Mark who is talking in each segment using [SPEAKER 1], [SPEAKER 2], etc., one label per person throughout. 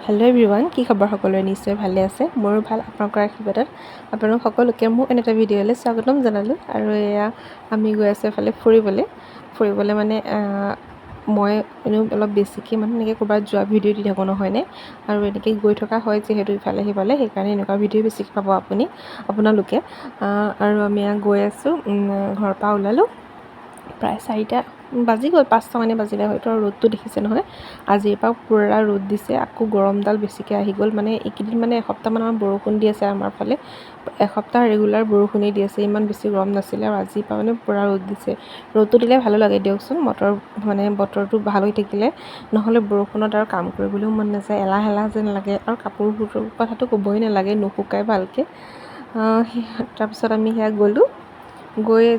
[SPEAKER 1] Hello' everyone, কি খবৰ? সকলোৰে নিশ্চয় ভালে আছে। মোৰো ভাল, আপোনালোকৰ আশীৰ্বাদত। আপোনালোক সকলোকে মোৰ এনে এটা ভিডিঅ'লৈ স্বাগতম জনালোঁ। আৰু এয়া আমি গৈ আছোঁ এফালে ফুৰিবলৈ মানে মই এনেও অলপ বেছিকৈ মানে এনেকৈ ক'ৰবাত যোৱা ভিডিঅ' দি থাকোঁ নহয়নে, আৰু এনেকৈ গৈ থকা হয় যিহেতু ইফালে সিফালে, সেইকাৰণে এনেকুৱা ভিডিঅ' বেছিকৈ পাব আপোনালোকে। আৰু আমি গৈ আছোঁ, ঘৰৰ পৰা ওলালোঁ প্ৰায় 4টা বাজি গ'ল, 5টা মানে বাজিলে হয়তো। আৰু ৰ'দটো দেখিছে নহয়, আজিৰ পৰা পূৰা ৰ'দ দিছে, আকৌ গৰমডাল বেছিকৈ আহি গ'ল। মানে এইকেইদিন মানে এসপ্তাহমান বৰষুণ দি আছে আমাৰ ফালে, এসপ্তাহ ৰেগুলাৰ বৰষুণেই দি আছে, ইমান বেছি গৰম নাছিলে। আৰু আজিৰ পৰা মানে পূৰা ৰ'দ দিছে। ৰ'দটো দিলে ভালো লাগে দিয়কচোন, বতৰটো ভাল হৈ থাকিলে, নহ'লে বৰষুণত আৰু কাম কৰিবলৈও মন নাযায়, এলাহ যেন লাগে। আৰু কাপোৰবোৰৰ কথাটো ক'বই নালাগে, নুশুকাই ভালকৈ। তাৰপিছত আমি সেয়া গ'লোঁ,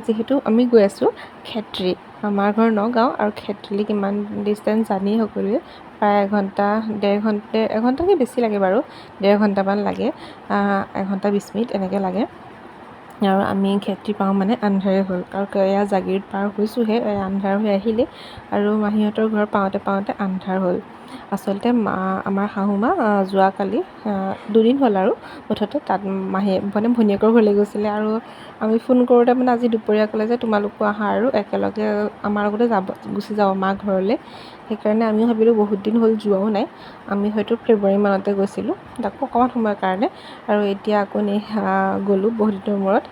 [SPEAKER 1] যিহেতু আমি গৈ আছোঁ ক্ষেত্ৰী, আমাৰ ঘৰ নগাঁও, আৰু ক্ষেত্ৰীলৈ কিমান ডিষ্টেঞ্চ জানেই সকলোৱে, প্ৰায় এঘণ্টাকৈ বেছি লাগে বাৰু, 1.5 ঘণ্টামান লাগে, 1 ঘণ্টা 20 মিনিট এনেকৈ লাগে। আৰু আমি ক্ষেত্ৰী পাওঁ মানে আন্ধাৰে হ'ল, আৰু এয়া জাগিৰোড পাৰ হৈছোঁহে, আন্ধাৰ হৈ আহিলে। আৰু মাহীহঁতৰ ঘৰ পাওঁতে আন্ধাৰ হ'ল। আচলতে আমাৰ শাহুমা যোৱাকালি 2 দিন হ'ল আৰু মুঠতে তাত মানে ভনীয়েকৰ ঘৰলৈ গৈছিলে। আৰু আমি ফোন কৰোঁতে মানে আজি দুপৰীয়া ক'লে যে তোমালোকো আহা আৰু একেলগে আমাৰ লগতে গুচি যাব মা ঘৰলৈ। সেইকাৰণে আমিও ভাবিলোঁ বহুত দিন হ'ল যোৱাও নাই, আমি হয়তো ফেব্ৰুৱাৰী মানতে গৈছিলোঁ, তাকো অকণমান সময়ৰ কাৰণে। আৰু এতিয়া আকৌ গ'লোঁ বহুত দিনৰ মূৰত,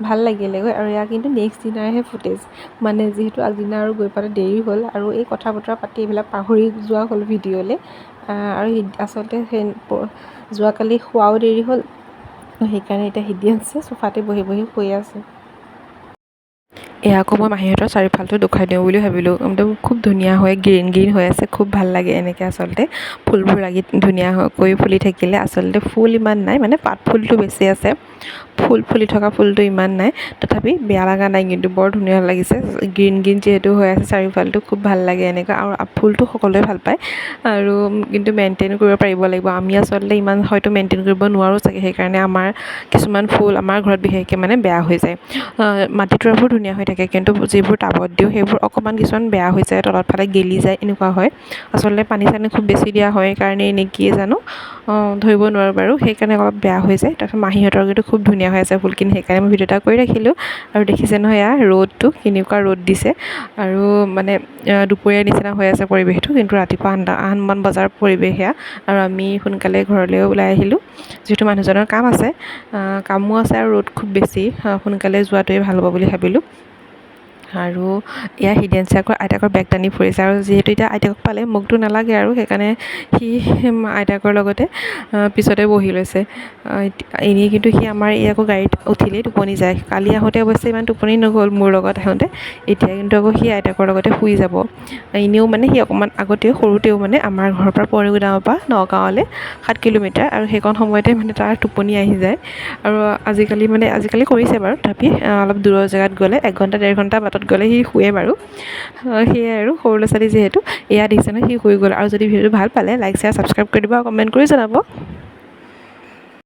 [SPEAKER 1] ভাল লাগিলেগৈ। আৰু এয়া কিন্তু নেক্সট দিনাৰহে ফুটেজ, মানে যিহেতু আগদিনা আৰু গৈ পালে দেৰি হ'ল, আৰু এই কথা বতৰা পাতি এইবিলাক পাহৰি যোৱা হ'ল ভিডিঅ'লৈ। আৰু আচলতে সেই যোৱাকালি শোৱাও দেৰি হ'ল, সেইকাৰণে এতিয়া সিদ্ধি আছে চোফাতে বহি শুই আছে। এয়া আকৌ মই মাহীহঁতৰ চাৰিওফালটো দেখুৱাই দিওঁ বুলি ভাবিলোঁ। একদম খুব ধুনীয়া হৈ গ্ৰীণ হৈ আছে, খুব ভাল লাগে এনেকৈ। আচলতে ফুলবোৰ লাগি ধুনীয়াকৈ ফুলি থাকিলে, আচলতে ফুল ইমান নাই, মানে পাত ফুলটো বেছি আছে, ফুলি থকা ফুলটো ইমান নাই, তথাপি বেয়া লগা নাই, কিন্তু বৰ ধুনীয়া লাগিছে। গ্ৰীণ যিহেতু হৈ আছে চাৰিওফালটো, খুব ভাল লাগে এনেকুৱা। আৰু ফুলটো সকলোৱে ভাল পায়, আৰু কিন্তু মেইনটেইন কৰিব পাৰিব লাগিব। আমি আচলতে ইমান হয়তো মেইনটেইন কৰিব নোৱাৰোঁ চাগে, সেইকাৰণে আমাৰ কিছুমান ফুল আমাৰ ঘৰত বিশেষকৈ মানে বেয়া হৈ যায়। মাটিতোৰাবোৰ ধুনীয়া হৈ থাকে, কিন্তু যিবোৰ টাবত দিওঁ সেইবোৰ অকণমান কিছুমান বেয়া হৈ যায়, তলত ফালে গেলি যায়, এনেকুৱা হয়। আচলতে পানী খুব বেছি দিয়া হয় কাৰণেই নেকি জানো, ধৰিব নোৱাৰোঁ বাৰু, সেইকাৰণে অলপ বেয়া হৈ যায়। তাৰপিছত মাহীহঁতৰ কিন্তু খুব ধুনীয়া হৈ আছে ফুলখিনি, সেইকাৰণে মই ভিডিঅ' এটা কৰি ৰাখিলোঁ। আৰু দেখিছে নহয় এয়া ৰ'দটো, কেনেকুৱা ৰ'দ দিছে, আৰু মানে দুপৰীয়াৰ নিচিনা হৈ আছে পৰিৱেশটো, কিন্তু ৰাতিপুৱা 8মান বজাৰ পৰিৱেশ সেয়া। আৰু আমি সোনকালে ঘৰলৈ ওলাই আহিলোঁ, যিহেতু মানুহজনৰ কামো আছে, আৰু ৰ'দ খুব বেছি, সোনকালে যোৱাটোৱে ভাল হ'ব বুলি ভাবিলোঁ। আৰু এয়া হিডেঞ্চি আকৌ আইতাকৰ বেগ টানি ফুৰিছে, আৰু যিহেতু এতিয়া আইতাকক পালে মোকতো নালাগে, আৰু সেইকাৰণে সি আইতাকৰ লগতে পিছতে বহি লৈছে। এনেই কিন্তু সি আমাৰ আকৌ গাড়ীত উঠিলেই টোপনি যায়। কালি আহোঁতে অৱশ্যে ইমান টোপনি নগ'ল মোৰ লগত আহোঁতে, এতিয়া কিন্তু আকৌ সি আইতাকৰ লগতে শুই যাব। এনেও মানে সি অকণমান সৰুতেও মানে আমাৰ ঘৰৰ পৰা পৰিগুদামৰ পৰা নগাঁৱলৈ 7 কিলোমিটাৰ, আৰু সেইকণ সময়তে মানে তাৰ টোপনি আহি যায়। আৰু আজিকালি কৰিছে বাৰু, তথাপি অলপ দূৰৰ জেগাত গ'লে 1 ঘণ্টা 1.5 ঘণ্টা বাটত গ'লে সি শুৱে বাৰু। সেয়াই আৰু, সৰু ল'ৰা ছোৱালী যিহেতু। এয়া দেখিছে নহয়, সি শুই গ'ল। আৰু যদি ভিডিঅ'টো ভাল পালে লাইক, শ্বেয়াৰ, ছাবস্ক্ৰাইব কৰি দিব, আৰু কমেণ্ট কৰি জনাব।